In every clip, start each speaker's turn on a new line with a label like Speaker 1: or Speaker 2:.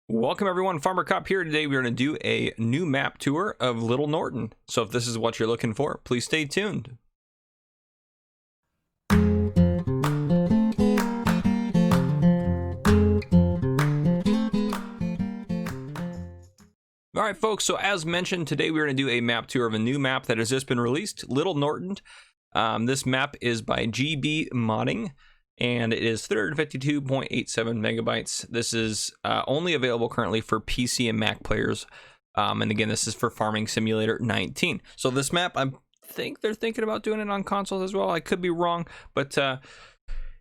Speaker 1: Welcome everyone, Farmer Cop here. Today we're going to do a new map tour of Little Norton. So if this is what you're looking for, please stay tuned. Alright folks, so as mentioned, today we're going to do a map tour of a new map that has just been released, Little Norton. This map is by GBModding. And it is 352.87 megabytes. This is only available currently for PC and Mac players. And again, this is for Farming Simulator 19. So this map, I think they're thinking about doing it on consoles as well. I could be wrong, but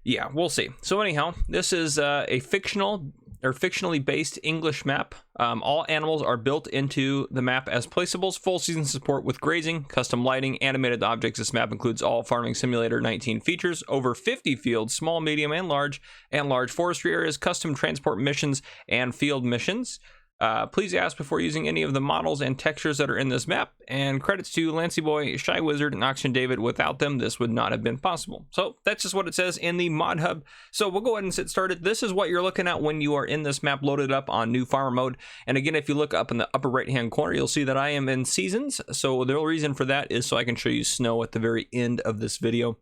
Speaker 1: yeah, we'll see. So anyhow, this is a fictionally based English map. All animals are built into the map as placeables, full season support with grazing, custom lighting, animated objects. This map includes all Farming Simulator 19 features, over 50 fields, small, medium, and large forestry areas, custom transport missions, and field missions. Please ask before using any of the models and textures that are in this map, and credits to Lancy Boy, Shy Wizard, and Auction David. Without them, this would not have been possible. So that's just what it says in the ModHub. So we'll go ahead and get started. This is what you're looking at when you are in this map loaded up on new farmer mode. And again, if you look up in the upper right hand corner, you'll see that I am in seasons. So the reason for that is so I can show you snow at the very end of this video.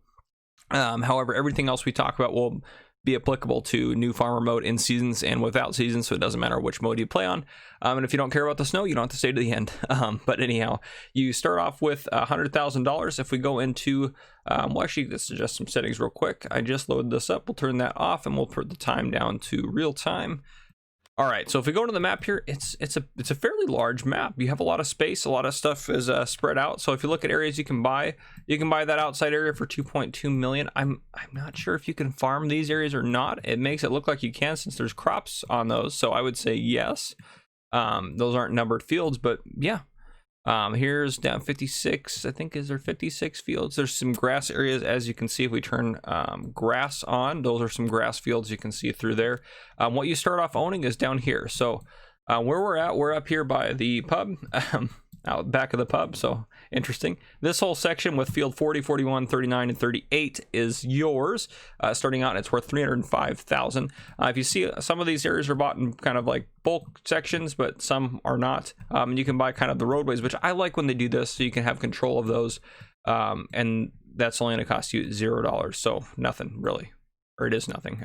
Speaker 1: However, everything else we talk about will be applicable to new farmer mode in seasons and without seasons, so it doesn't matter which mode you play on. And if you don't care about the snow, you don't have to stay to the end. But anyhow, you start off with $100,000. If we go into, well, actually, let's adjust some settings real quick. I just loaded this up. We'll turn that off, and we'll put the time down to real time. All right, so if we go to the map here, it's a fairly large map. You have a lot of space, a lot of stuff is spread out. So if you look at areas you can buy that outside area for 2.2 million. I'm not sure if you can farm these areas or not. It makes it look like you can since there's crops on those. So I would say yes. Those aren't numbered fields, but yeah. Here's down 56, I think. Is there 56 fields? There's some grass areas, as you can see. If we turn grass on, those are some grass fields you can see through there. What you start off owning is down here. So where we're up here by the pub, out back of the pub. So interesting. This whole section with field 40, 41, 39, and 38 is yours. Starting out, it's worth 305,000. If you see, some of these areas are bought in kind of like bulk sections, but some are not. And you can buy kind of the roadways, which I like when they do this, so you can have control of those. And that's only going to cost you $0. So nothing really, or it is nothing.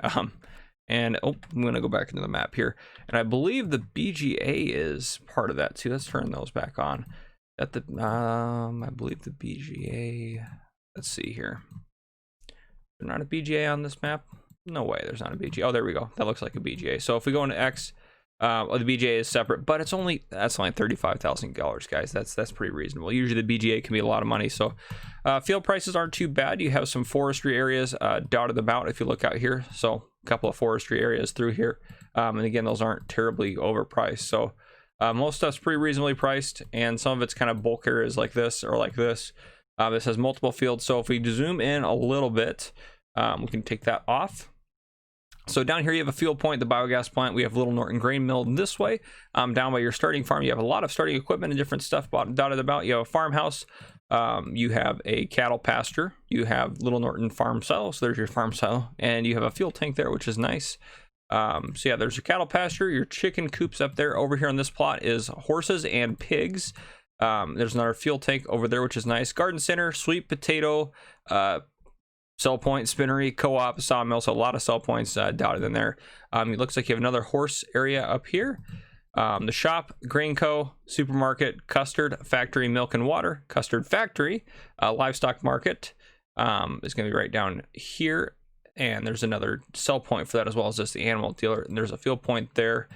Speaker 1: And oh, I'm going to go back into the map here. And I believe the BGA is part of that too. Let's turn those back on. At the I believe the BGA. Let's see here. There's not a BGA on this map? No way, there's not a BGA. Oh, there we go. That looks like a BGA. So if we go into X, the BGA is separate, but that's only $35,000, guys. That's pretty reasonable. Usually the BGA can be a lot of money. So field prices aren't too bad. You have some forestry areas dotted about if you look out here. So a couple of forestry areas through here. And again, those aren't terribly overpriced. So most stuff's pretty reasonably priced, and some of it's kind of bulk areas like this or like this. This has multiple fields. So if we zoom in a little bit, we can take that off. So down here you have a fuel point, the biogas plant. We have Little Norton grain mill this way. Down by your starting farm, you have a lot of starting equipment and different stuff dotted about. You have a farmhouse. You have a cattle pasture. You have Little Norton farm silo. So there's your farm silo, and you have a fuel tank there, which is nice. So yeah, there's your cattle pasture, your chicken coops up there. Over here on this plot is horses and pigs. There's another fuel tank over there, which is nice. Garden center, sweet potato, sell point, spinnery, co-op, sawmill. So a lot of sell points dotted in there. It looks like you have another horse area up here. The shop, grain co, supermarket, custard factory, milk and water, custard factory, livestock market is going to be right down here. And there's another sell point for that, as well as just the animal dealer. And there's a field point there.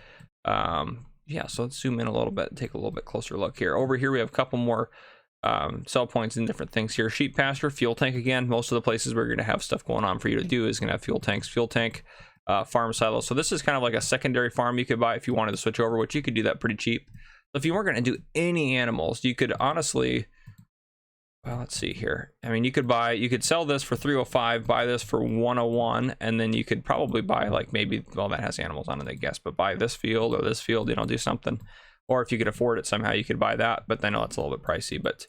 Speaker 1: Yeah, so let's zoom in a little bit and take a little bit closer look here. Over here we have a couple more sell points and different things here. Sheep pasture, fuel tank again. Most of the places where you're going to have stuff going on for you to do is going to have fuel tanks, fuel tank, farm silo. So this is kind of like a secondary farm you could buy if you wanted to switch over, which you could do that pretty cheap. So if you weren't going to do any animals, you could honestly, well, let's see here. I mean, you could sell this for 305, buy this for 101, and then you could probably buy like maybe, well, that has animals on it, I guess, but buy this field or this field, you know, do something. Or if you could afford it somehow, you could buy that, but I know it's a little bit pricey. But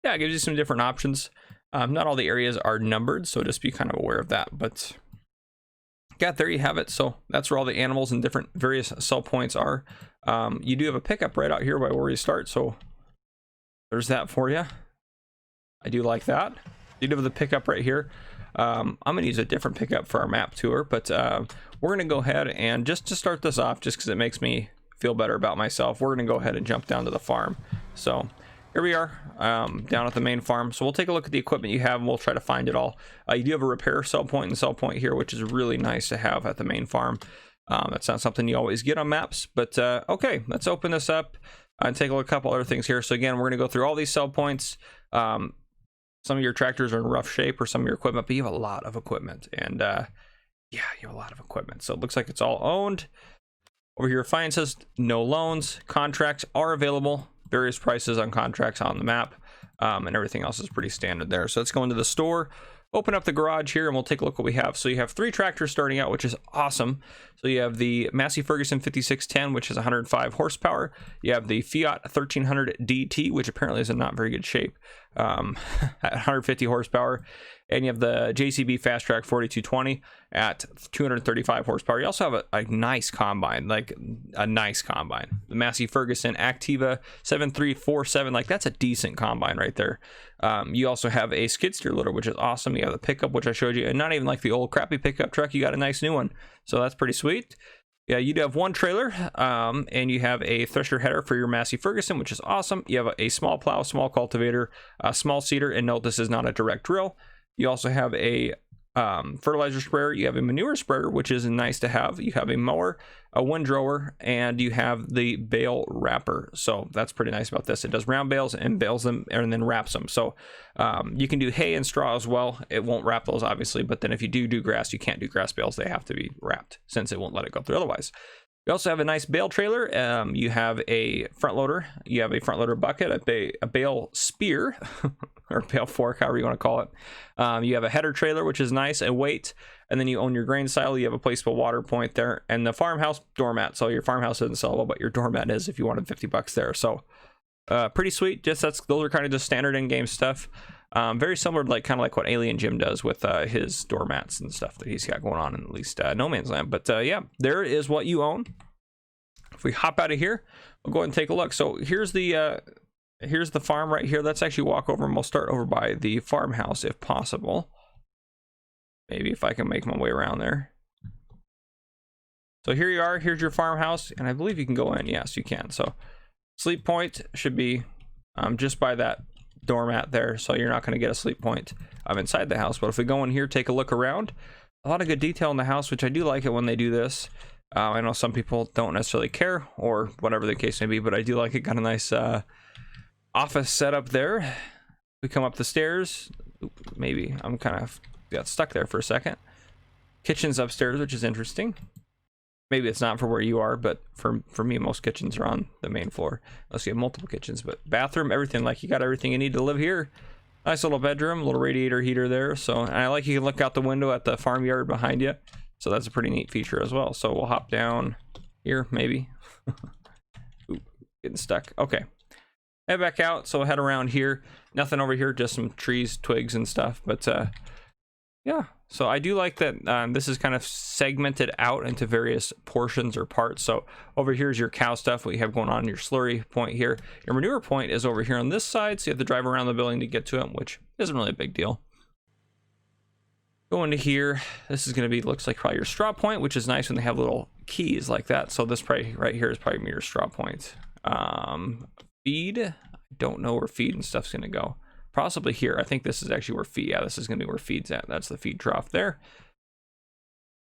Speaker 1: yeah, it gives you some different options. Not all the areas are numbered, so just be kind of aware of that. But yeah, there you have it. So that's where all the animals and different various sell points are. You do have a pickup right out here by where you start, so there's that for you. I do like that. You do have the pickup right here. I'm gonna use a different pickup for our map tour, but we're gonna go ahead and just to start this off, just because it makes me feel better about myself, we're gonna go ahead and jump down to the farm. So here we are, down at the main farm. So we'll take a look at the equipment you have and we'll try to find it all. You do have a repair sell point and sell point here, which is really nice to have at the main farm. That's not something you always get on maps, but okay, let's open this up and take a look at a couple other things here. So again, we're gonna go through all these sell points. Some of your tractors are in rough shape, or some of your equipment, but you have a lot of equipment, and yeah, you have a lot of equipment. So it looks like it's all owned. Over here, finances, no loans. Contracts are available. Various prices on contracts on the map, and everything else is pretty standard there. So let's go into the store, open up the garage here, and we'll take a look what we have. So you have 3 tractors starting out, which is awesome. So you have the Massey Ferguson 5610, which is 105 horsepower. You have the Fiat 1300 DT, which apparently is in not very good shape, at 150 horsepower. And you have the JCB Fast Track 4220 at 235 horsepower. You also have a nice combine, like a nice combine. The Massey Ferguson Activa 7347, like that's a decent combine right there. You also have a skid steer loader, which is awesome. You have the pickup, which I showed you, and not even like the old crappy pickup truck. You got a nice new one, so that's pretty sweet. Yeah, you do have 1 trailer, and you have a thresher header for your Massey Ferguson, which is awesome. You have a small plow, small cultivator, a small seeder, and note this is not a direct drill. You also have a fertilizer sprayer. You have a manure sprayer, which is nice to have. You have a mower, a windrower, and you have the bale wrapper. So that's pretty nice about this. It does round bales and bales them and then wraps them. So you can do hay and straw as well. It won't wrap those, obviously, but then if you do grass, you can't do grass bales. They have to be wrapped since it won't let it go through otherwise. You also have a nice bale trailer. You have a front loader. You have a front loader bucket, a bale spear, or bale fork, however you want to call it. You have a header trailer, which is nice, a weight, and then you own your grain silo. You have a placeable water point there, and the farmhouse doormat. So your farmhouse isn't sellable, but your doormat is if you wanted $50 there. So pretty sweet. Those are kind of just standard in-game stuff. Very similar to kind of like what Alien Jim does with his doormats and stuff that he's got going on in at least No Man's Land. But yeah, there is what you own. If we hop out of here, we'll go ahead and take a look. So here's the farm right here. Let's actually walk over, and we'll start over by the farmhouse if possible. Maybe if I can make my way around there. So here you are. Here's your farmhouse, and I believe you can go in. Yes, you can. So sleep point should be just by that doormat there, so you're not going to get a sleep point inside the house. But if we go in here, take a look around, a lot of good detail in the house, which I do like it when they do this. I know some people don't necessarily care, or whatever the case may be, but I do like it. Got a nice office setup there. We come up the stairs. Maybe I'm kind of got stuck there for a second. Kitchen's upstairs, which is interesting. Maybe it's not for where you are, but for me, most kitchens are on the main floor. Unless you have multiple kitchens, but bathroom, everything, like you got everything you need to live here. Nice little bedroom, little radiator heater there. So, and I like you can look out the window at the farmyard behind you. So that's a pretty neat feature as well. So we'll hop down here, maybe. Ooh, getting stuck. Okay. Head back out. So we'll head around here. Nothing over here, just some trees, twigs, and stuff. But yeah. So I do like that this is kind of segmented out into various portions or parts. So over here is your cow stuff, what you have going on, your slurry point here. Your manure point is over here on this side, so you have to drive around the building to get to it, which isn't really a big deal. Go into here, this is going to be, looks like probably your straw point, which is nice when they have little keys like that. So this probably right here is probably your straw point. Feed, I don't know where feed and stuff's going to go. Possibly here. I think this is actually where feed. Yeah, this is going to be where feed's at. That's the feed trough there.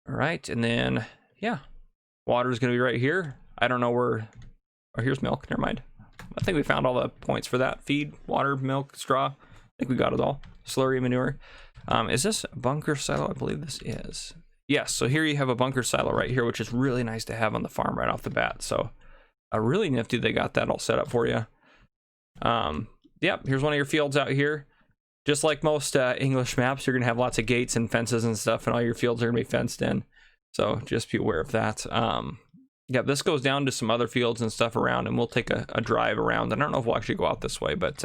Speaker 1: All right, and then yeah, water is going to be right here. I don't know where. Oh, here's milk. Never mind. I think we found all the points for that. Feed, water, milk, straw. I think we got it all. Slurry, manure. Is this a bunker silo? I believe this is. Yes. So here you have a bunker silo right here, which is really nice to have on the farm right off the bat. So really nifty. They got that all set up for you. Yep, here's one of your fields out here. Just like most English maps, you're going to have lots of gates and fences and stuff, and all your fields are going to be fenced in. So just be aware of that. Yeah, this goes down to some other fields and stuff around, and we'll take a drive around. I don't know if we'll actually go out this way, but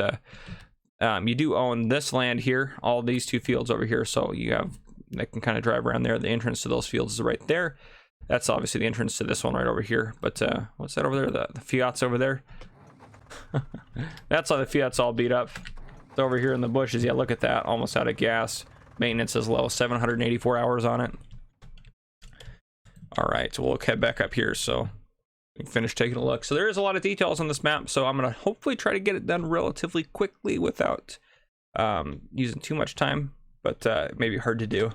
Speaker 1: you do own this land here, all these 2 fields over here. So you have that can kind of drive around there. The entrance to those fields is right there. That's obviously the entrance to this one right over here. But what's that over there? The Fiat's over there. That's how the Fiat's all beat up. It's over here in the bushes. Yeah, look at that. Almost out of gas. Maintenance is low. 784 hours on it. All right, so we'll head back up here so we can finish taking a look. So there is a lot of details on this map, so I'm going to hopefully try to get it done relatively quickly without using too much time, but it may be hard to do.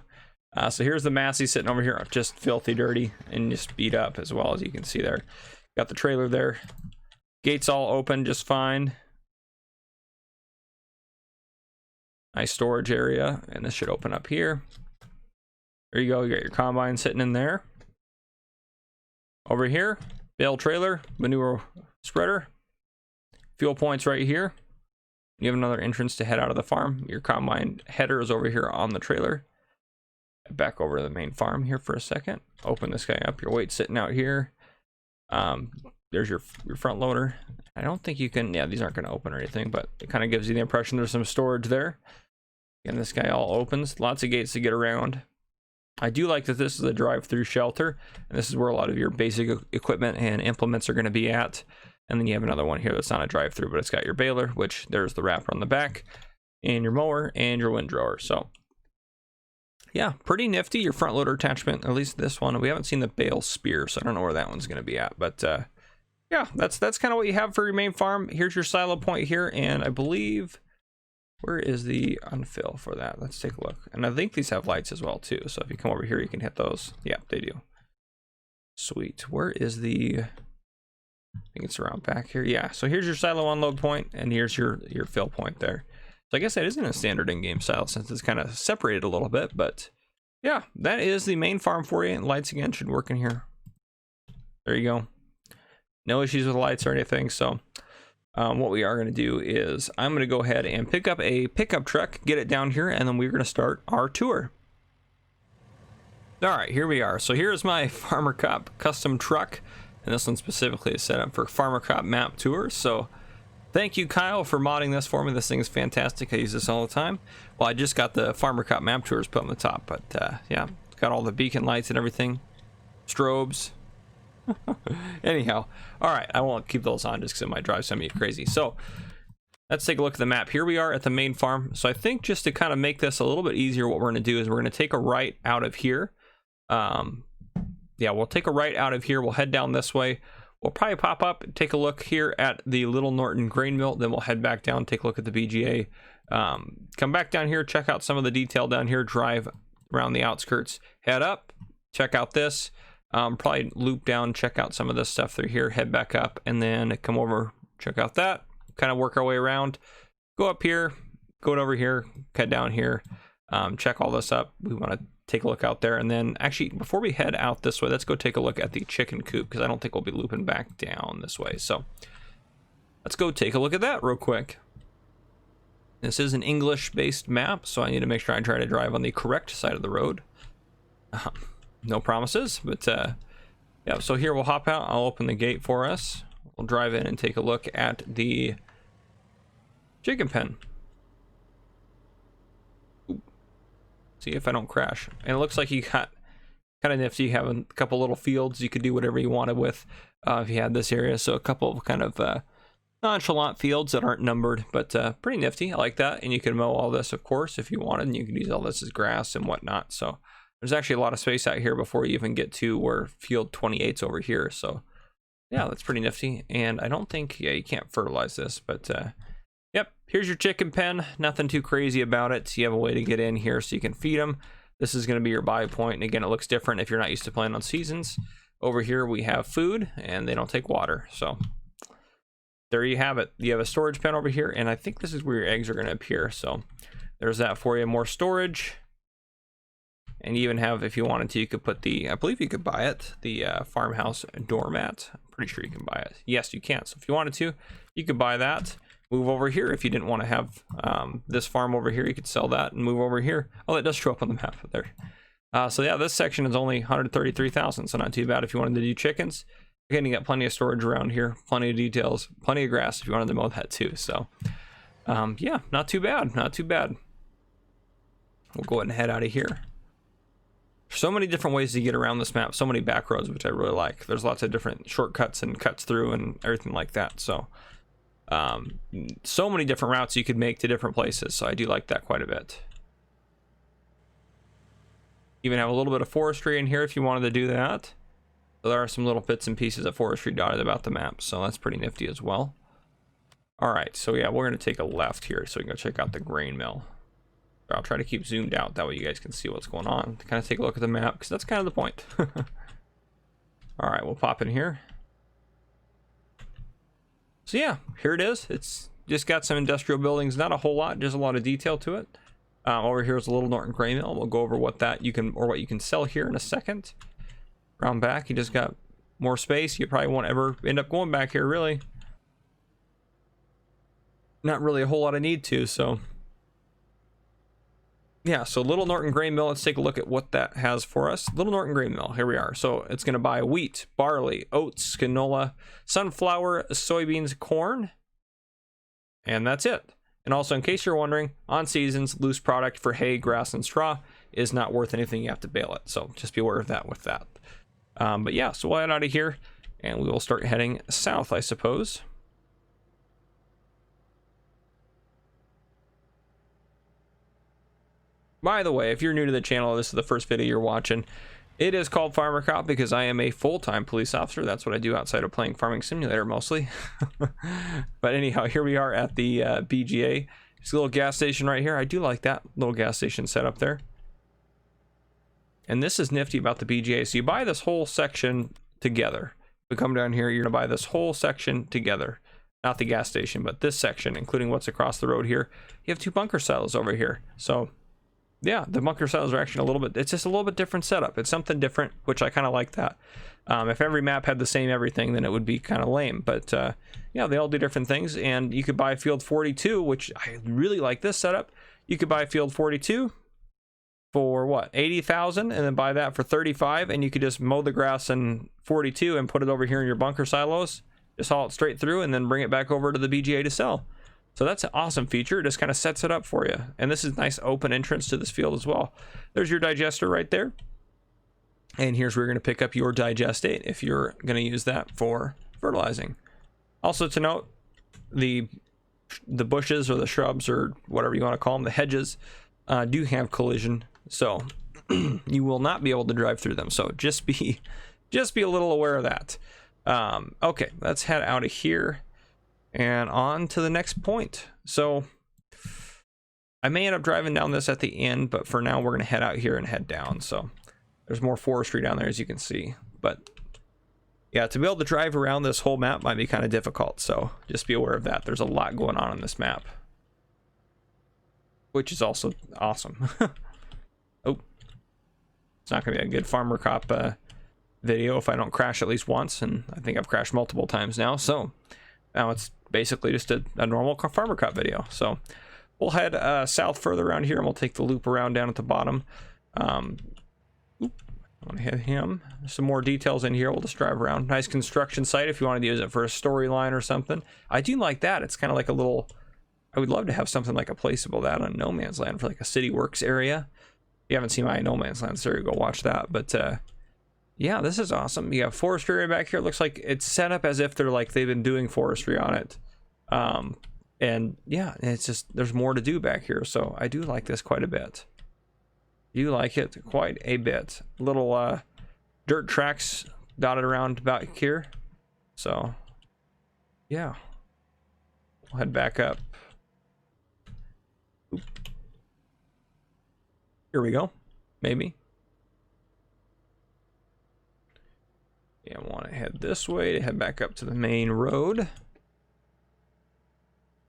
Speaker 1: So here's the Massey sitting over here, just filthy dirty and just beat up as well, as you can see there. Got the trailer there. Gates all open just fine. Nice storage area, and this should open up here. There you go, you got your combine sitting in there. Over here, bale trailer, manure spreader, fuel points right here. You have another entrance to head out of the farm. Your combine header is over here on the trailer. Back over to the main farm here for a second. Open this guy up. Your weight's sitting out here. There's your front loader. I don't think you can, yeah, these aren't going to open or anything, but it kind of gives you the impression there's some storage there. And this guy all opens. Lots of gates to get around. I do like that this is a drive-through shelter, and this is where a lot of your basic equipment and implements are going to be at. And then you have another one here that's not a drive-through, but it's got your baler, which there's the wrapper on the back, and your mower and your windrower. So yeah, pretty nifty. Your front loader attachment, at least this one. We haven't seen the bale spear, so I don't know where that one's going to be at. But yeah, that's kind of what you have for your main farm. Here's your silo point here, and I believe, where is the unfill for that? Let's take a look. And I think these have lights as well too. So if you come over here, you can hit those. Yeah, they do. Sweet. Where is the, I think it's around back here. Yeah, so here's your silo unload point, and here's your fill point there. So I guess that isn't a standard in-game silo since it's kind of separated a little bit, but yeah, that is the main farm for you. And lights again should work in here. There you go. No issues with lights or anything. So what we are going to do is I'm going to go ahead and pick up a pickup truck, get it down here, and then we're going to start our tour. All right, here we are. So here's my Farmer Cop custom truck, and this one specifically is set up for Farmer Cop map tours. So thank you, Kyle, for modding this for me. This thing is fantastic. I use this all the time. Well, I just got the Farmer Cop map tours put on the top, but yeah, it's got all the beacon lights and everything, strobes. Anyhow, all right, I won't keep those on just because it might drive some of you crazy. So let's take a look at the map. Here we are at the main farm. So I think just to kind of make this a little bit easier, what we're going to do is we're going to take a right out of here. Yeah, we'll take a right out of here. We'll head down this way. We'll probably pop up and take a look here at the Little Norton grain mill. Then we'll head back down, take a look at the BGA. Come back down here, check out some of the detail down here, drive around the outskirts, head up, check out this. Probably loop down, check out some of this stuff through here, head back up, and then come over, check out that, kind of work our way around, go up here, go over here, head down here, check all this up. We want to take a look out there, and then actually before we head out this way, let's go take a look at the chicken coop, because I don't think we'll be looping back down this way. So let's go take a look at that real quick. This is an English based map, so I need to make sure I try to drive on the correct side of the road. No promises, but yeah, so here we'll hop out. I'll open the gate for us. We'll drive in and take a look at the chicken pen. Ooh. See if I don't crash. And it looks like you got kind of nifty. You have a couple little fields you could do whatever you wanted with if you had this area. So a couple of kind of nonchalant fields that aren't numbered, but pretty nifty. I like that. And you can mow all this, of course, if you wanted, and you could use all this as grass and whatnot. So there's actually a lot of space out here before you even get to where field 28's over here. So yeah, that's pretty nifty. And I don't think, yeah, you can't fertilize this, but yep, here's your chicken pen. Nothing too crazy about it. You have a way to get in here so you can feed them. This is going to be your buy point. And again, it looks different if you're not used to playing on seasons. Over here we have food, and they don't take water. So there you have it. You have a storage pen over here, and I think this is where your eggs are going to appear. So there's that for you. More storage. And you even have, if you wanted to, you could put the, I believe you could buy it, the farmhouse doormat. I'm pretty sure you can buy it. Yes, you can. So if you wanted to, you could buy that. Move over here. If you didn't want to have this farm over here, you could sell that and move over here. Oh, that does show up on the map there. So yeah, this section is only 133,000, so not too bad if you wanted to do chickens. Again, you got plenty of storage around here, plenty of details, plenty of grass if you wanted to mow that too. So yeah, not too bad, not too bad. We'll go ahead and head out of here. So many different ways to get around this map, so many back roads, which I really like. There's lots of different shortcuts and cuts through and everything like that. So so many different routes you could make to different places, so I do like that quite a bit. Even have a little bit of forestry in here if you wanted to do that. So there are some little bits and pieces of forestry dotted about the map, so that's pretty nifty as well. All right, so yeah, we're going to take a left here so we can go check out the grain mill. I'll try to keep zoomed out, that way you guys can see what's going on, to kind of take a look at the map, because that's kind of the point. All right, we'll pop in here. So yeah, here it is. It's just got some industrial buildings, not a whole lot, just a lot of detail to it. Over here is a Little Norton grain mill. We'll go over what you can sell here in a second. Around back, you just got more space. You probably won't ever end up going back here, really. Not really a whole lot of need to, so yeah. So Little Norton grain mill, let's take a look at what that has for us. Little Norton grain mill, here we are. So it's going to buy wheat, barley, oats, canola, sunflower, soybeans, corn, and that's it. And also, in case you're wondering, on seasons, loose product for hay, grass, and straw is not worth anything. You have to bale it, so just be aware of that with that. But yeah, so we'll head out of here and we will start heading south, I suppose. By the way, if you're new to the channel, this is the first video you're watching. It is called Farmer Cop because I am a full-time police officer. That's what I do outside of playing Farming Simulator mostly. But anyhow, here we are at the BGA. There's a little gas station right here. I do like that little gas station setup there. And this is nifty about the BGA. So you buy this whole section together. We come down here, you're gonna buy this whole section together. Not the gas station, but this section, including what's across the road here. You have two bunker silos over here. So yeah, the bunker silos are actually a little bit, it's just a little bit different setup. It's something different, which I kind of like that. If every map had the same everything, then it would be kind of lame. But yeah, they all do different things. And you could buy field 42, which I really like this setup. You could buy field 42 for what, 80,000, and then buy that for 35, and you could just mow the grass in 42 and put it over here in your bunker silos, just haul it straight through and then bring it back over to the BGA to sell. So that's an awesome feature. It just kind of sets it up for you. And this is a nice open entrance to this field as well. There's your digester right there. And here's where you're going to pick up your digestate if you're going to use that for fertilizing. Also to note, the bushes or the shrubs or whatever you want to call them, the hedges, do have collision. So you will not be able to drive through them. So just be a little aware of that. Okay, let's head out of here and on to the next point. So I may end up driving down this at the end, but for now we're going to head out here and head down. So there's more forestry down there, as you can see. But yeah, to be able to drive around this whole map might be kind of difficult. So just be aware of that. There's a lot going on this map, which is also awesome. Oh, it's not going to be a good Farmer Cop video if I don't crash at least once, and I think I've crashed multiple times now. So now it's basically just a normal Farmer Cop video. So we'll head south further around here, and we'll take the loop around down at the bottom. I want to hit him. There's some more details in here. We'll just drive around. Nice construction site if you wanted to use it for a storyline or something. I do like that. It's kind of like a little, I would love to have something like a placeable that on No Man's Land for like a city works area. If you haven't seen my No Man's Land series, go watch that. But yeah, this is awesome. You have forestry area back here. It looks like it's set up as if they've been doing forestry on it. And yeah, it's just, there's more to do back here. So I do like this quite a bit. You like it quite a bit. Little dirt tracks dotted around back here. So yeah, we'll head back up. Oop. Here we go. Maybe. Yeah, I want to head this way to head back up to the main road.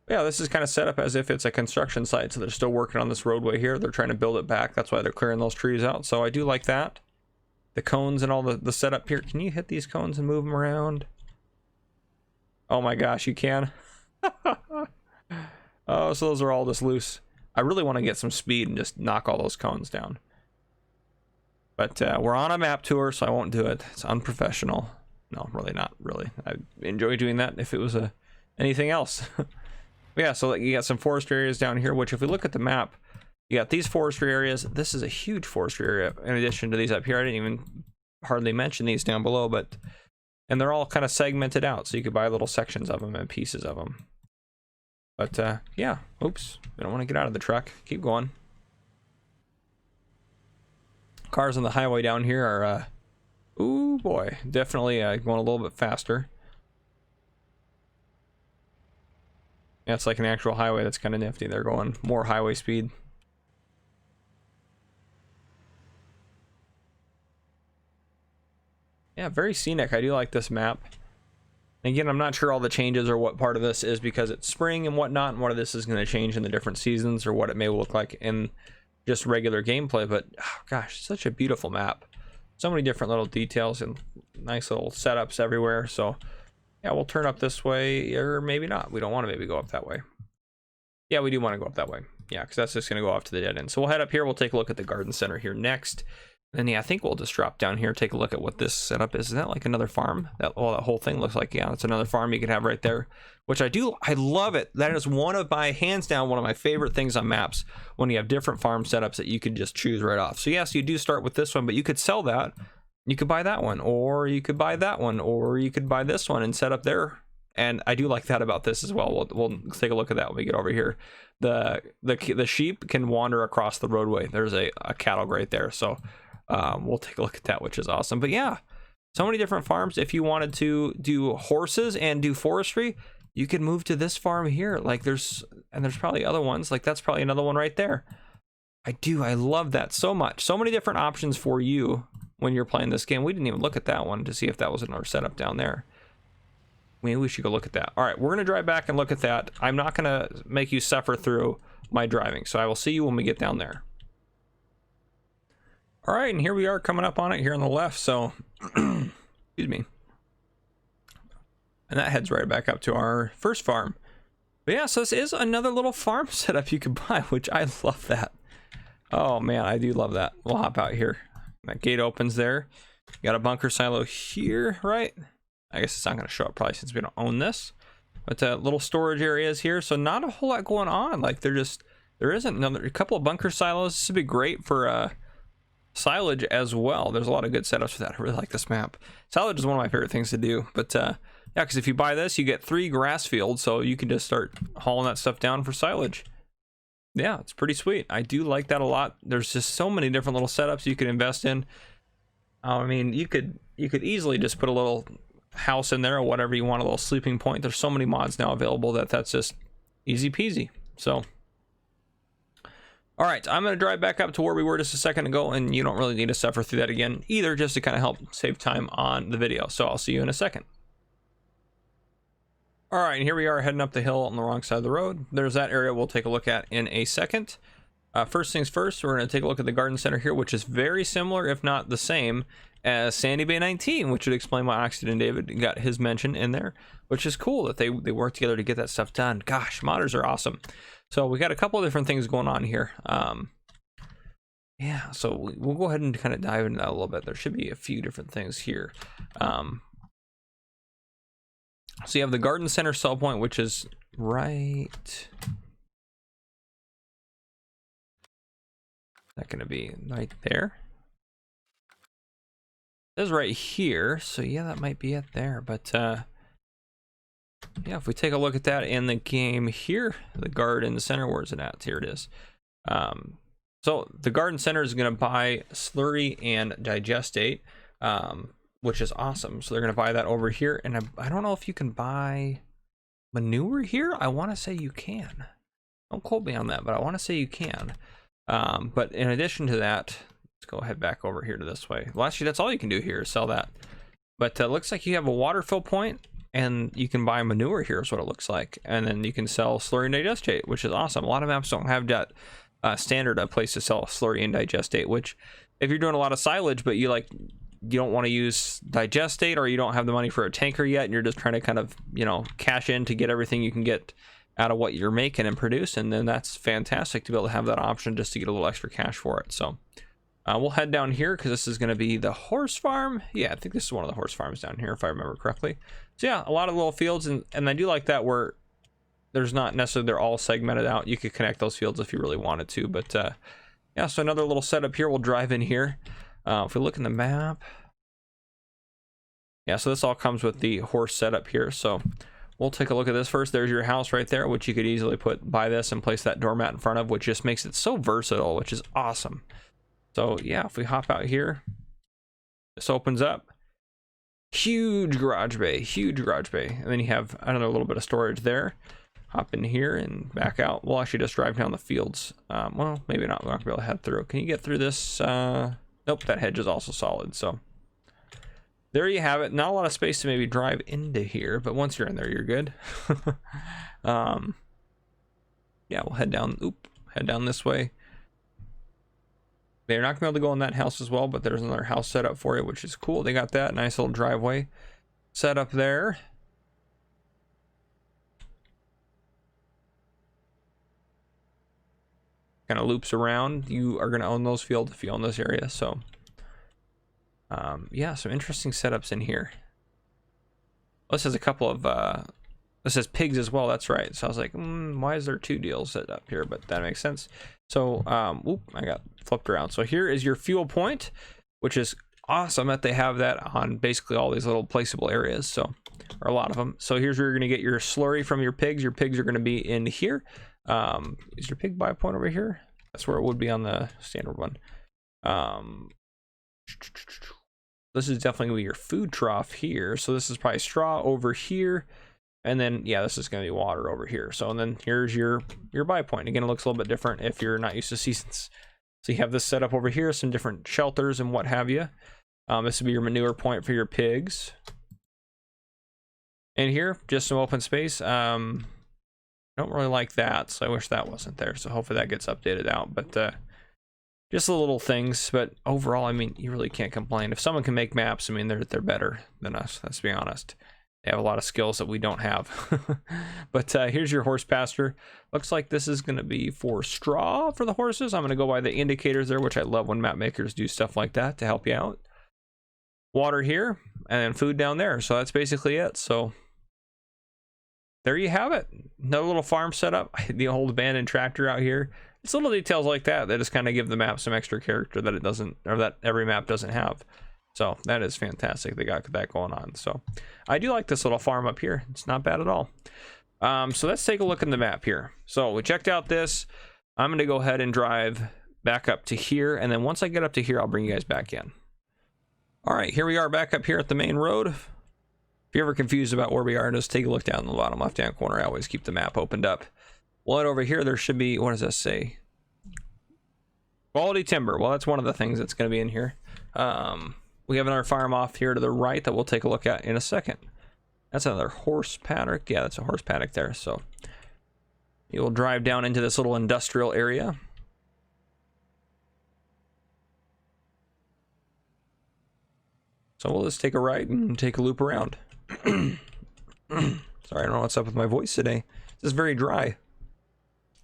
Speaker 1: Yeah, this is kind of set up as if it's a construction site, so they're still working on this roadway here. They're trying to build it back. That's why they're clearing those trees out. So I do like that. The cones and all the setup here. Can you hit these cones and move them around? Oh my gosh, you can. Oh, so those are all just loose. I really want to get some speed and just knock all those cones down. But we're on a map tour, so I won't do it. It's unprofessional. No, really not, really. I enjoy doing that if it was anything else. Yeah, so you got some forest areas down here, which if we look at the map, You got these forestry areas. This is a huge forestry area in addition to these up here. I didn't even hardly mention these down below, but and they're all kind of segmented out, so you could buy little sections of them and pieces of them. But yeah, oops, we don't want to get out of the truck. Keep going. Cars on the highway down here are, ooh boy, definitely going a little bit faster. Yeah, it's like an actual highway. That's kind of nifty. They're going more highway speed. Yeah, very scenic. I do like this map. Again, I'm not sure all the changes or what part of this is because it's spring and whatnot, and what of this is going to change in the different seasons or what it may look like in just regular gameplay. But oh gosh, such a beautiful map. So many different little details and nice little setups everywhere. So yeah, we'll turn up this way, or maybe not. We don't want to maybe go up that way. Yeah, we do want to go up that way. Yeah, because that's just going to go off to the dead end. So we'll head up here. We'll take a look at the garden center here next. And yeah, I think we'll just drop down here, take a look at what this setup is. Is that like another farm? That whole thing looks like, yeah, it's another farm you can have right there, which I love it. That is one of my, hands down, one of my favorite things on maps, when you have different farm setups that you can just choose right off. So yes, you do start with this one, but you could sell that. You could buy that one, or you could buy that one, or you could buy this one and set up there. And I do like that about this as well. We'll take a look at that when we get over here. The sheep can wander across the roadway. There's a cattle right there. So we'll take a look at that, which is awesome. But yeah, so many different farms. If you wanted to do horses and do forestry, you could move to this farm here. Like there's probably other ones. Like that's probably another one right there. I love that so much. So many different options for you when you're playing this game. We didn't even look at that one to see if that was another setup down there. Maybe we should go look at that. All right, we're gonna drive back and look at that. I'm not gonna make you suffer through my driving, so I will see you when we get down there. All right, and here we are coming up on it here on the left. So, excuse me. And that heads right back up to our first farm. But yeah, so this is another little farm setup you could buy, which I love that. Oh man, I do love that. We'll hop out here. That gate opens there. You got a bunker silo here, right? I guess it's not going to show up probably since we don't own this. But little storage areas here. So not a whole lot going on. Like there isn't a couple of bunker silos. This would be great for silage as well. There's a lot of good setups for that. I really like this map. Silage is one of my favorite things to do. But yeah, because if you buy this, you get 3 grass fields. So you can just start hauling that stuff down for silage. Yeah, it's pretty sweet. I do like that a lot. There's just so many different little setups you could invest in. I mean, you could easily just put a little house in there or whatever you want, a little sleeping point. There's so many mods now available that's just easy peasy. So all right, I'm going to drive back up to where we were just a second ago, and you don't really need to suffer through that again either, just to kind of help save time on the video. So I'll see you in a second. All right, and here we are heading up the hill on the wrong side of the road. There's that area we'll take a look at in a second. First things first, we're going to take a look at the garden center here, which is very similar, if not the same, as Sandy Bay 19, which would explain why Oxton and David got his mention in there, which is cool that they work together to get that stuff done. Gosh, modders are awesome. So we got a couple of different things going on here. Yeah, so we'll go ahead and kind of dive into that a little bit. There should be a few different things here. So you have the garden center sell point, which is right... That going to be right there. It is right here, so yeah, that might be it there. But yeah, if we take a look at that in the game here, the garden center, where's it at? Here it is. So the garden center is going to buy slurry and digestate, which is awesome. So they're going to buy that over here, and I don't know if you can buy manure here. I want to say you can. Don't quote me on that, but I want to say you can. But in addition to that, let's go ahead back over here to this way. Well, actually, that's all you can do here is sell that. But it looks like you have a water fill point, and you can buy manure here is what it looks like. And then you can sell slurry and digestate, which is awesome. A lot of maps don't have that standard place to sell slurry and digestate, which if you're doing a lot of silage, but you don't want to use digestate, or you don't have the money for a tanker yet, and you're just trying to kind of, cash in to get everything you can get out of what you're making and produce, and then that's fantastic to be able to have that option just to get a little extra cash for it. So we'll head down here because this is going to be the horse farm. Yeah, I think this is one of the horse farms down here if I remember correctly. So yeah, a lot of little fields, and I do like that where there's not necessarily, they're all segmented out. You could connect those fields if you really wanted to, but yeah, so another little setup here. We'll drive in here. If we look in the map, yeah, so this all comes with the horse setup here. So we'll take a look at this first. There's your house right there, which you could easily put by this and place that doormat in front of, which just makes it so versatile, which is awesome. So yeah, if we hop out here, this opens up. Huge garage bay, huge garage bay. And then you have another little bit of storage there. Hop in here and back out. We'll actually just drive down the fields. Well, maybe not. We're not gonna be able to head through. Can you get through this? Nope, that hedge is also solid. So there you have it. Not a lot of space to maybe drive into here, but once you're in there, you're good. Yeah, we'll head down. Head down this way. They're not gonna be able to go in that house as well, but there's another house set up for you, which is cool. They got that nice little driveway set up there. Kind of loops around. You are going to own those fields if you own this area. So yeah, some interesting setups in here. This has a couple of this has pigs as well. That's right. So I was like, why is there two deals set up here? But that makes sense. So I got flipped around. So here is your fuel point, which is awesome that they have that on basically all these little placeable areas. So, or a lot of them. So here's where you're going to get your slurry from your pigs. Your pigs are going to be in here. Is your pig buy point over here? That's where it would be on the standard one. This is definitely gonna be your food trough here. So this is probably straw over here, and then yeah, this is gonna be water over here. So and then here's your buy point. Again, it looks a little bit different if you're not used to seasons. So you have this set up over here, some different shelters and what have you. This would be your manure point for your pigs. And here, just some open space. I don't really like that, so I wish that wasn't there. So hopefully that gets updated out. But just the little things. But overall, I mean, you really can't complain. If someone can make maps, I mean, they're better than us. Let's be honest. They have a lot of skills that we don't have. But here's your horse pasture. Looks like this is going to be for straw for the horses. I'm going to go by the indicators there, which I love when map makers do stuff like that to help you out. Water here, and then food down there. So that's basically it. So there you have it. Another little farm setup. The old abandoned tractor out here. It's little details like that that just kind of give the map some extra character that it doesn't, or that every map doesn't have. So that is fantastic. They got that going on. So I do like this little farm up here. It's not bad at all. So let's take a look in the map here. So we checked out this. I'm going to go ahead and drive back up to here. And then once I get up to here, I'll bring you guys back in. All right, here we are back up here at the main road. If you're ever confused about where we are, just take a look down in the bottom left-hand corner. I always keep the map opened up. Well, over here, there should be, what does this say? Quality timber. Well, that's one of the things that's going to be in here. We have another farm off here to the right that we'll take a look at in a second. That's another horse paddock. Yeah, that's a horse paddock there. So you'll drive down into this little industrial area. So we'll just take a right and take a loop around. Sorry, I don't know what's up with my voice today. It's just very dry.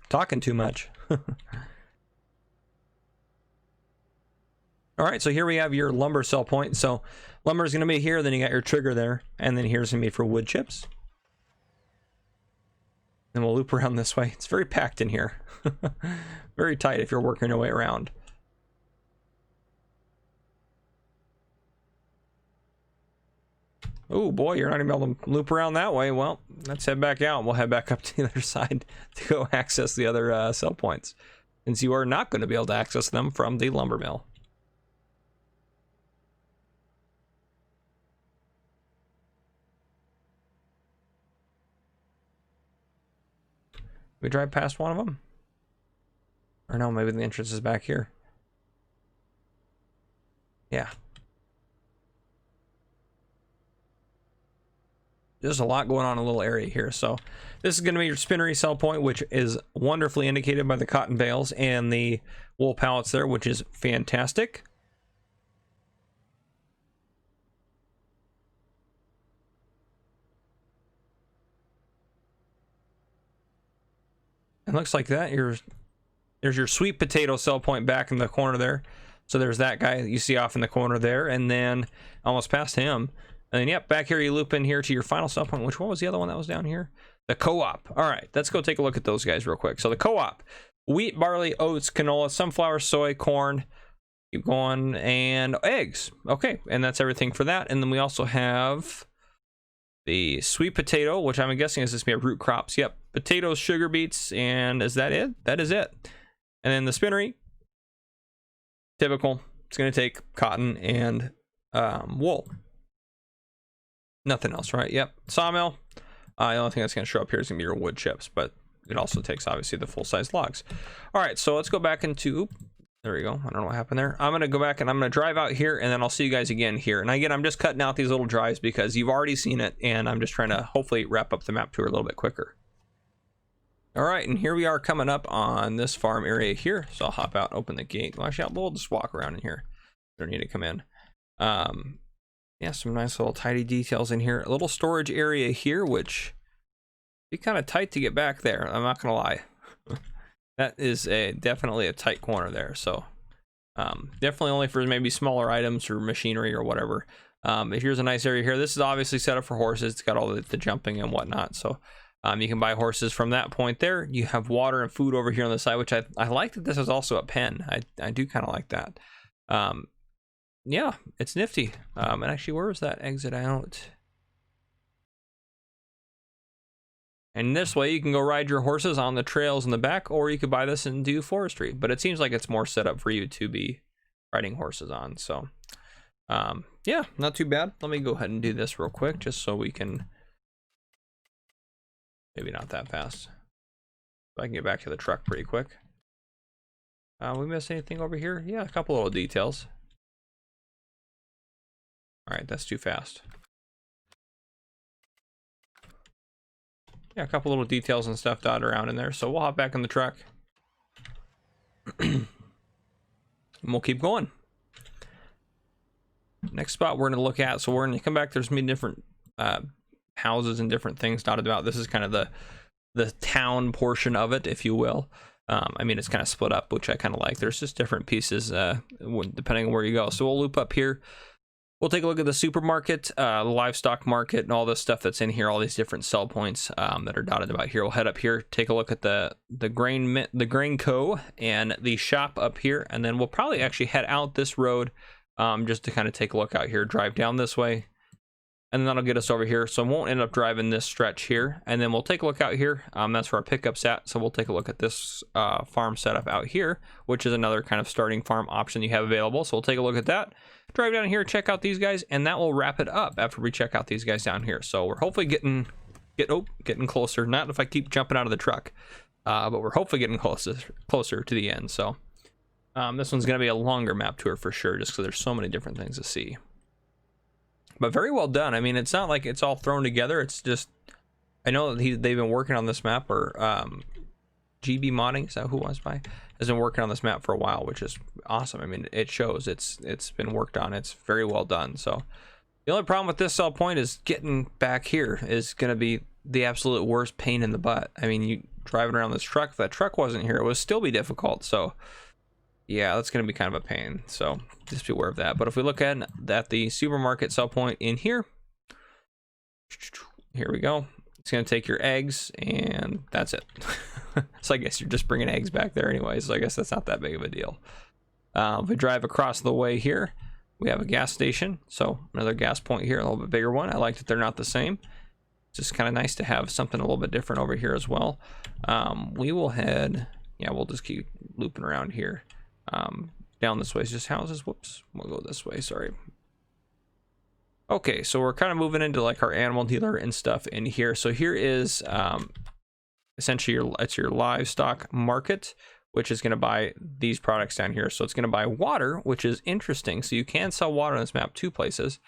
Speaker 1: Talking too much. All right, so here we have your lumber sell point. So lumber is going to be here, then you got your trigger there, and then here's going to be for wood chips. Then we'll loop around this way. It's very packed in here. Very tight if you're working your way around. Oh boy, you're not going to be able to loop around that way. Well, let's head back out. We'll head back up to the other side to go access the other sell points, since you are not going to be able to access them from the lumber mill. We drive past one of them? Or no, maybe the entrance is back here. Yeah. There's a lot going on in a little area here. So this is going to be your spinnery sell point, which is wonderfully indicated by the cotton bales and the wool pallets there, which is fantastic. It looks like that. There's your sweet potato sell point back in the corner there. So there's that guy that you see off in the corner there, and then almost past him, And then, yep, back here you loop in here to your final sell point. Which one was the other one that was down here? The co-op. All right, let's go take a look at those guys real quick. So the co-op, wheat, barley, oats, canola, sunflower, soy, corn, keep going, and eggs. Okay, and that's everything for that. And then we also have the sweet potato, which I'm guessing is just be root crops. Yep, potatoes, sugar beets, and is that it? That is it. And then the spinnery, typical. It's going to take cotton and wool. Nothing else, right? Yep. Sawmill. The only thing that's going to show up here is going to be your wood chips, but it also takes, obviously, the full-size logs. All right, so let's go back into... There we go. I don't know what happened there. I'm going to go back and I'm going to drive out here, and then I'll see you guys again here. And again, I'm just cutting out these little drives because you've already seen it, and I'm just trying to hopefully wrap up the map tour a little bit quicker. All right, and here we are coming up on this farm area here. So I'll hop out and open the gate. Well, actually, we'll just walk around in here. Don't need to come in. Yeah, some nice little tidy details in here. A little storage area here, which be kind of tight to get back there. I'm not gonna lie. That is definitely a tight corner there. So definitely only for maybe smaller items or machinery or whatever. Here's a nice area here. This is obviously set up for horses. It's got all the jumping and whatnot. So you can buy horses from that point there. You have water and food over here on the side, which I like that this is also a pen. I do kind of like that. Yeah, it's nifty. And actually, where was that exit out? And this way you can go ride your horses on the trails in the back, or you could buy this and do forestry. But it seems like it's more set up for you to be riding horses on. So yeah, not too bad. Let me go ahead and do this real quick just so we can, maybe not that fast. If I can get back to the truck pretty quick. We miss anything over here? Yeah, a couple little details. All right, that's too fast. Yeah, a couple little details and stuff dotted around in there. So we'll hop back in the truck. And we'll keep going. Next spot we're going to look at. So we're going to come back. There's many different houses and different things dotted about. This is kind of the town portion of it, if you will. I mean, it's kind of split up, which I kind of like. There's just different pieces depending on where you go. So we'll loop up here. We'll take a look at the supermarket, the livestock market, and all this stuff that's in here, all these different sell points that are dotted about here. We'll head up here, take a look at the grain co and the shop up here, and then we'll probably actually head out this road just to kind of take a look out here, drive down this way, and then that'll get us over here. So I won't end up driving this stretch here, and then we'll take a look out here. That's where our pickup's at, so we'll take a look at this farm setup out here, which is another kind of starting farm option you have available. So we'll take a look at that, drive down here, check out these guys, and that will wrap it up after we check out these guys down here. So we're hopefully getting closer. Not if I keep jumping out of the truck, but we're hopefully getting closer to the end. So this one's going to be a longer map tour for sure, just because there's so many different things to see. But very well done. I mean, it's not like it's all thrown together. It's just, I know that they've been working on this map, or GBModding, is that who it was by? Has been working on this map for a while, which is awesome. I mean, it shows it's been worked on. It's very well done. So the only problem with this sell point is getting back here is going to be the absolute worst pain in the butt. I mean, you driving around this truck, if that truck wasn't here, it would still be difficult. So yeah, that's going to be kind of a pain. So just be aware of that. But if we look at the supermarket sell point in here, here we go. It's going to take your eggs, and that's it. So I guess you're just bringing eggs back there anyway. So I guess that's not that big of a deal. If we drive across the way here, we have a gas station. So another gas point here, a little bit bigger one. I like that they're not the same. It's just kind of nice to have something a little bit different over here as well. We will head, yeah, we'll just keep looping around here. Down this way is just houses. Whoops, we'll go this way, sorry. Okay, so we're kind of moving into like our animal dealer and stuff in here. So here is essentially it's your livestock market, which is going to buy these products down here. So it's going to buy water, which is interesting. So you can sell water on this map 2 places,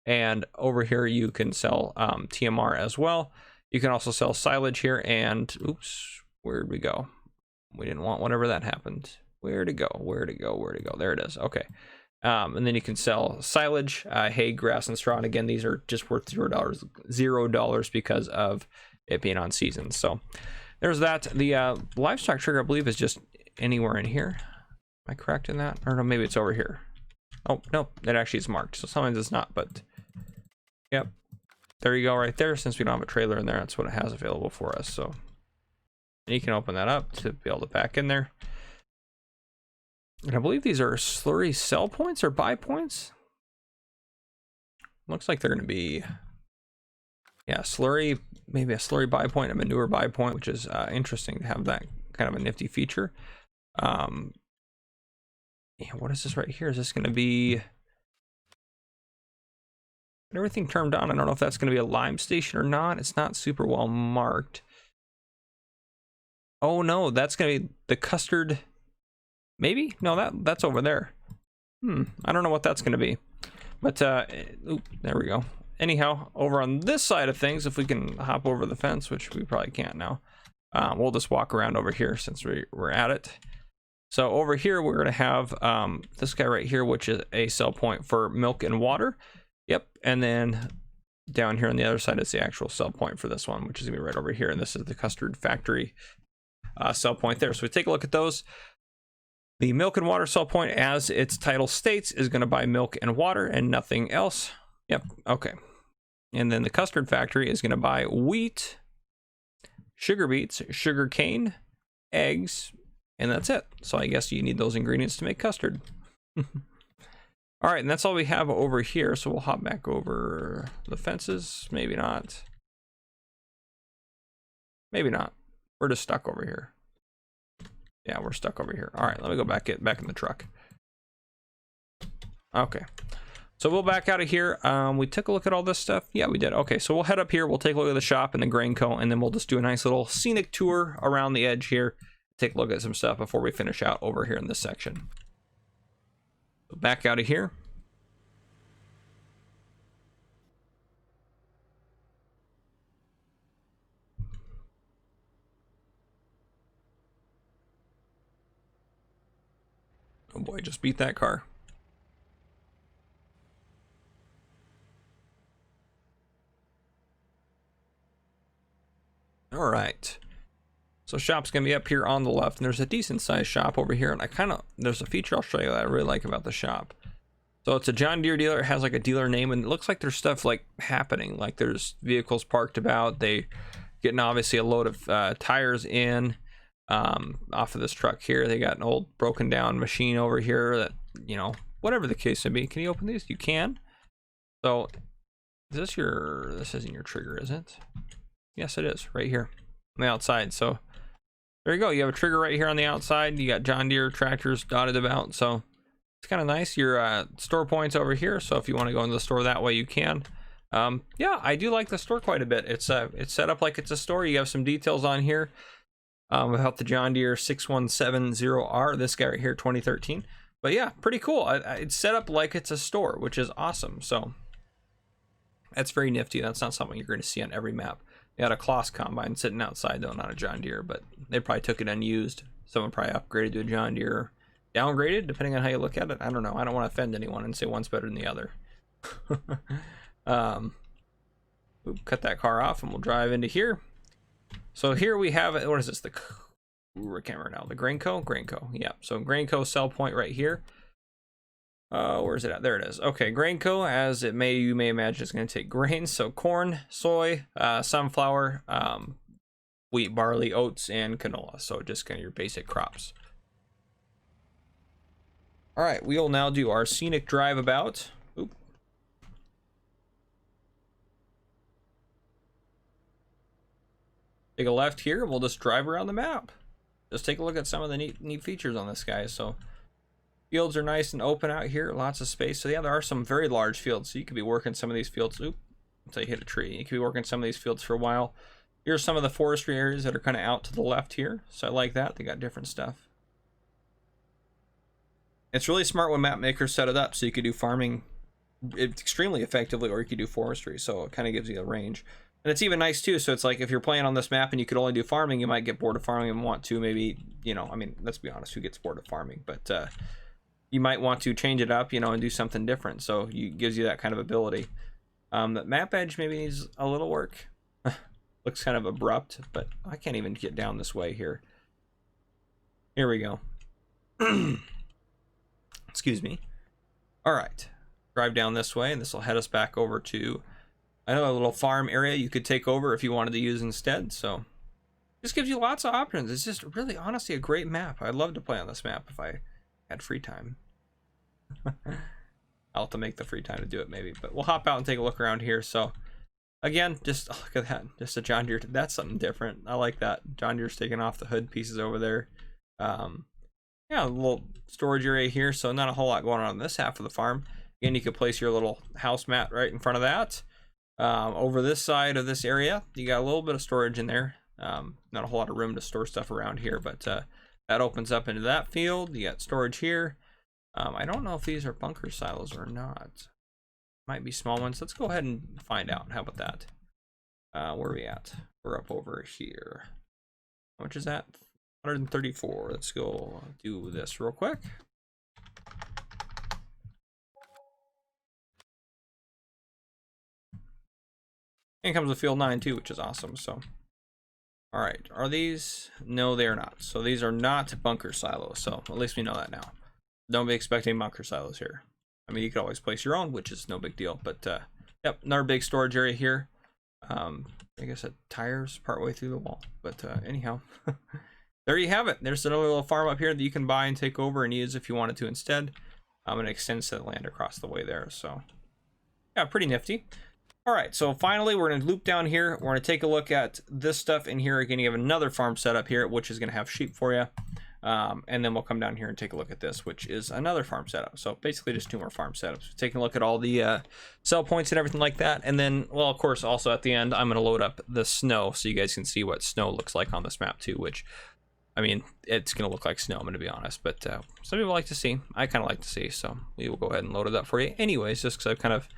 Speaker 1: and over here you can sell TMR as well. You can also sell silage here, and oops, where'd we go? We didn't want whatever that happened. Where'd it go? Where'd it go? Where'd it go? There it is. Okay. And then you can sell silage, hay, grass, and straw. And again, these are just worth $0 because of it being on season. So there's that. The livestock trigger, I believe, is just anywhere in here. Am I correct in that? Or no, maybe it's over here. Oh, no, it actually is marked. So sometimes it's not, but Yep. There you go right there. Since we don't have a trailer in there, that's what it has available for us. So you can open that up to be able to back in there. And I believe these are slurry sell points or buy points. Looks like they're going to be, yeah, slurry, maybe a slurry buy point, a manure buy point, which is interesting to have that kind of a nifty feature. Yeah, what is this right here? Is this going to be everything turned on? I don't know if that's going to be a lime station or not. It's not super well marked. Oh no, that's going to be the custard. Maybe? No, that's over there. I don't know what that's going to be. But, oop, there we go. Anyhow, over on this side of things, if we can hop over the fence, which we probably can't now, we'll just walk around over here since we're at it. So over here, we're going to have this guy right here, which is a sell point for milk and water. Yep. And then down here on the other side is the actual sell point for this one, which is going to be right over here. And this is the custard factory sell point there. So we take a look at those. The milk and water sell point, as its title states, is going to buy milk and water and nothing else. Yep. Okay. And then the custard factory is going to buy wheat, sugar beets, sugar cane, eggs, and that's it. So I guess you need those ingredients to make custard. All right, and that's all we have over here. So we'll hop back over the fences. Maybe not. Maybe not. We're just stuck over here. Yeah, we're stuck over here. All right, let me go back in the truck. Okay. So we'll back out of here. We took a look at all this stuff. Yeah, we did. Okay, so we'll head up here. We'll take a look at the shop and the grain co, and then we'll just do a nice little scenic tour around the edge here. Take a look at some stuff before we finish out over here in this section. So back out of here. Oh boy, just beat that car. All right. So shop's gonna be up here on the left, and there's a decent sized shop over here. And there's a feature I'll show you that I really like about the shop. So it's a John Deere dealer. It has like a dealer name, and it looks like there's stuff like happening. Like there's vehicles parked about. They getting obviously a load of tires in off of this truck here. They got an old broken down machine over here that, you know, whatever the case may be. Can you open these? You can. So is this isn't your trigger, is it? Yes, it is, right here on the outside. So there you go. You have a trigger right here on the outside. You got John Deere tractors dotted about. So it's kind of nice. Your store points over here. So if you want to go into the store that way, you can. Yeah, I do like the store quite a bit. It's set up like it's a store. You have some details on here about the John Deere 6170R. This guy right here, 2013. But yeah, pretty cool. It's set up like it's a store, which is awesome. So that's very nifty. That's not something you're going to see on every map. They had a Kloss combine sitting outside though, not a John Deere, but they probably took it unused. Someone probably upgraded to a John Deere, downgraded, depending on how you look at it. I don't know. I don't want to offend anyone and say one's better than the other. Cut that car off and we'll drive into here. So here we have, what is this? I can't remember now. The Grainco? Yeah. So Grainco sell point right here. Where's it at? There it is. Okay, Grainco, as you may imagine, is going to take grains. So corn, soy, sunflower, wheat, barley, oats, and canola. So just kind of your basic crops. All right, we will now do our scenic drive about. Oop. Take a left here, and we'll just drive around the map. Just take a look at some of the neat features on this guy. So fields are nice and open out here, lots of space. So yeah, there are some very large fields. So you could be working some of these fields. Oop, until you hit a tree. You could be working some of these fields for a while. Here's some of the forestry areas that are kind of out to the left here. So I like that. They got different stuff. It's really smart when map makers set it up so you could do farming extremely effectively, or you could do forestry. So it kind of gives you a range. And it's even nice too. So it's like if you're playing on this map and you could only do farming, you might get bored of farming and want to maybe, you know, I mean, let's be honest, who gets bored of farming? But you might want to change it up, you know, and do something different. So it gives you that kind of ability. The map edge maybe needs a little work. Looks kind of abrupt, but I can't even get down this way here. Here we go. Excuse me. All right. Drive down this way, and this will head us back over to Another little farm area you could take over if you wanted to use instead. So just gives you lots of options. It's just really honestly a great map. I'd love to play on this map if I had free time. I'll have to make the free time to do it maybe, but we'll hop out and take a look around here. So again, just look at that, just a John Deere. That's something different. I like that. John Deere's taking off the hood pieces over there. Yeah, a little storage area here, so not a whole lot going on this half of the farm. Again, you could place your little house mat right in front of that. Over this side of this area, you got a little bit of storage in there. Not a whole lot of room to store stuff around here, but that opens up into that field. You got storage here. I don't know if these are bunker silos or not. Might be small ones. Let's go ahead and find out. How about that? Where are we at? We're up over here. How much is that? 134. Let's go do this real quick. And it comes with field 9 too, which is awesome. So, all right, are these? No, they are not. So these are not bunker silos. So at least we know that now. Don't be expecting bunker silos here. I mean, you could always place your own, which is no big deal. But yep, another big storage area here. I guess it tires partway through the wall. But anyhow, there you have it. There's another little farm up here that you can buy and take over and use if you wanted to instead. And it extends to the land across the way there. So yeah, pretty nifty. All right, so finally we're going to loop down here. We're going to take a look at this stuff in here. Again, you have another farm setup here, which is going to have sheep for you. And then we'll come down here and take a look at this, which is another farm setup. So basically just 2 more farm setups. Taking a look at all the sell points and everything like that. And then, well, of course, also at the end, I'm going to load up the snow so you guys can see what snow looks like on this map too, which, I mean, it's going to look like snow, I'm going to be honest. But some people like to see. I kind of like to see. So we will go ahead and load it up for you anyways, just because I've kind of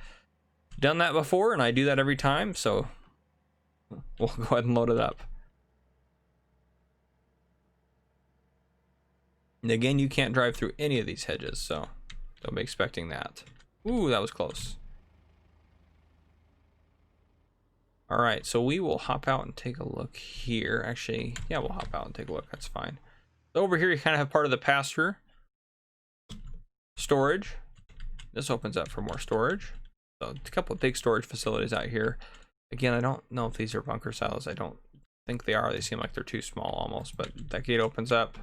Speaker 1: done that before and I do that every time. So we'll go ahead and load it up. And again, you can't drive through any of these hedges, so don't be expecting that. Ooh, that was close. All right, so we will hop out and take a look here. Actually, yeah, we'll hop out and take a look. That's fine. So over here, you kind of have part of the pasture storage. This opens up for more storage. So a couple of big storage facilities out here. Again, I don't know if these are bunker silos. I don't think they are. They seem like they're too small almost, but that gate opens up.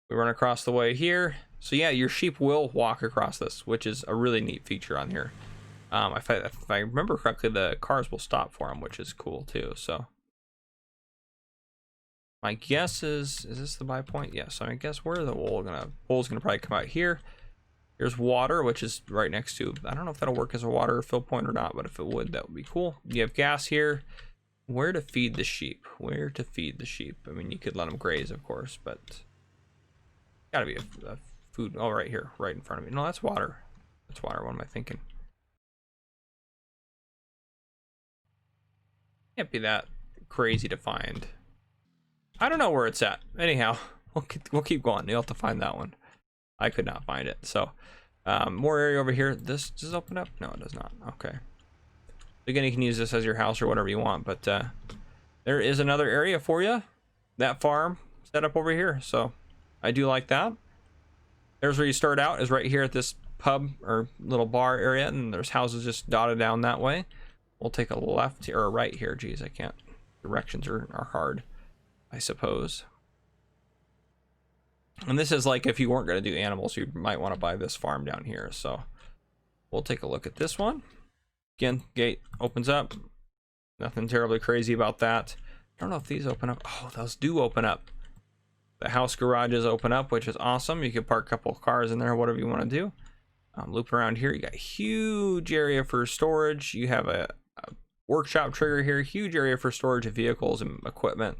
Speaker 1: We run across the way here. So yeah, your sheep will walk across this, which is a really neat feature on here. If I remember correctly, the cars will stop for them, which is cool too. So my guess is this the buy point? Yes. So I guess where the wool's gonna probably come out here. Here's water, which is right next to, I don't know if that'll work as a water fill point or not, but if it would, that would be cool. You have gas here. Where to feed the sheep? Where to feed the sheep? I mean, you could let them graze, of course, but gotta be a food. Oh, right here, right in front of me. No, that's water. That's water. What am I thinking? Can't be that crazy to find. I don't know where it's at. Anyhow, we'll keep going. You'll have to find that one. I could not find it. So more area over here. This does open up? No, it does not. Okay. Again, you can use this as your house or whatever you want, but there is another area for you. That farm set up over here. So I do like that. There's where you start out, is right here at this pub or little bar area, and there's houses just dotted down that way. We'll take a left or a right here. Geez, I can't. Directions are hard, I suppose. And this is like if you weren't going to do animals, you might want to buy this farm down here. So we'll take a look at this one. Again, gate opens up. Nothing terribly crazy about that. I don't know if these open up. Oh, those do open up. The house garages open up, which is awesome. You can park a couple of cars in there, whatever you want to do. Loop around here. You got a huge area for storage. You have a workshop trigger here. Huge area for storage of vehicles and equipment.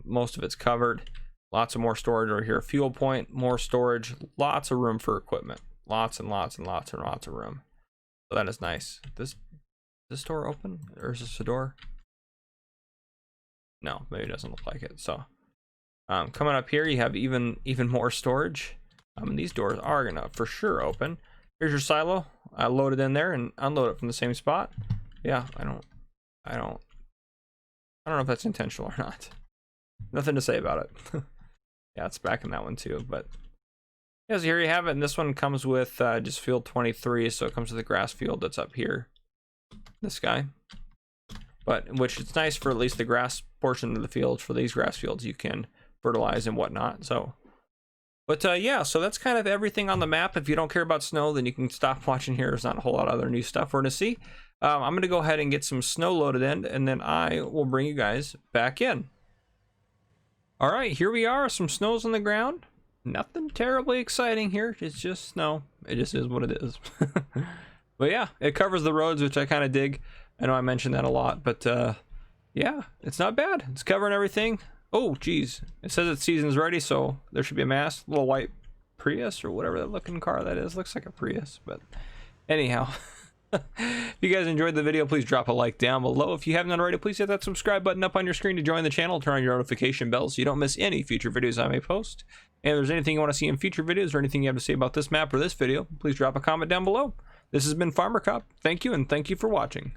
Speaker 1: Most of it's covered. Lots of more storage over here. Fuel point, more storage. Lots of room for equipment. Lots and lots and lots and lots of room. So that is nice. Is this door open? Or is this a door? No, maybe it doesn't look like it. So coming up here, you have even more storage. These doors are gonna for sure open. Here's your silo. I load it in there and unload it from the same spot. Yeah, I don't know if that's intentional or not. Nothing to say about it. Yeah, it's back in that one too, but Yeah, so here you have it, and this one comes with just field 23, so it comes with the grass field that's up here. This guy. But, which it's nice for at least the grass portion of the field. For these grass fields, you can fertilize and whatnot, so. But yeah, so that's kind of everything on the map. If you don't care about snow, then you can stop watching here. There's not a whole lot of other new stuff we're going to see. I'm going to go ahead and get some snow loaded in, and then I will bring you guys back in. All right, here we are. Some snow's on the ground. Nothing terribly exciting here. It's just snow. It just is what it is. But yeah, it covers the roads, which I kind of dig. I know I mentioned that a lot, but yeah, it's not bad. It's covering everything. Oh, geez. It says it's season's ready, so there should be a mass. Little white Prius or whatever that looking car that is. Looks like a Prius, but anyhow. If you guys enjoyed the video, please drop a like down below. If you haven't already, please hit that subscribe button up on your screen to join the channel. Turn on your notification bell so you don't miss any future videos I may post. And if there's anything you want to see in future videos or anything you have to say about this map or this video, please drop a comment down below. This has been Farmer Cop. Thank you, and thank you for watching.